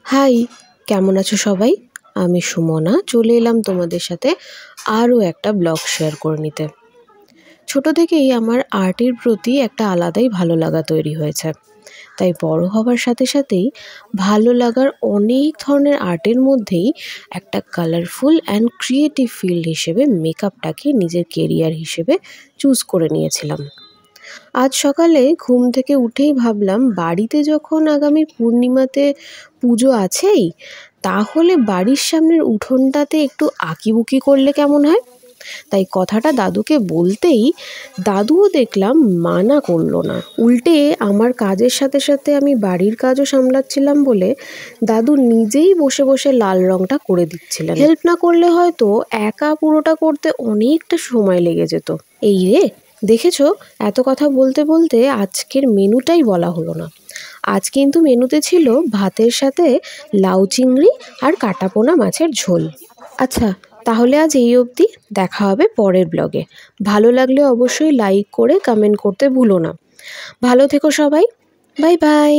High, কেমন আছো সবাই? আমি সুমনা চলে এলাম তোমাদের সাথে আরও একটা ব্লগ শেয়ার করে নিতে। ছোট থেকেই আমার আর্টের প্রতি একটা আলাদাই ভালো লাগা তৈরি হয়েছে। তাই বড় হবার সাথে সাথেই ভালো লাগার অনেক ধরনের আর্টের মধ্যেই একটা কালারফুল অ্যান্ড ক্রিয়েটিভ ফিল্ড হিসেবে মেকআপটাকে নিজের কেরিয়ার হিসেবে চুজ করে নিয়েছিলাম। আজ সকালে ঘুম থেকে উঠেই ভাবলাম বাড়িতে যখন আগামী পূর্ণিমাতে পুজো আছেই, তাহলে বাড়ির সামনের উঠোনটাতে একটু আঁকিবুকি করলে কেমন হয়। তাই কথাটা দাদুকে বলতেই দাদুও দেখলাম মানা করলো না, উল্টে আমার কাজের সাথে সাথে আমি বাড়ির কাজও সামলাচ্ছিলাম বলে দাদু নিজেই বসে বসে লাল রংটা করে দিচ্ছিলেন। হেল্প না করলে হয়তো একা পুরোটা করতে অনেকটা সময় লেগে যেত। এই রে, দেখেছো, এত কথা বলতে বলতে আজকের মেনুটাই বলা হলো না। আজ কিন্তু মেনুতে ছিল ভাতের সাথে লাউ চিংড়ি আর কাটাপোনা মাছের ঝোল। আচ্ছা, তাহলে আজ এই অবধি। দেখা হবে পরের ব্লগে। ভালো লাগলে অবশ্যই লাইক করে কমেন্ট করতে ভুলো না। ভালো থেকো সবাই। Bye bye.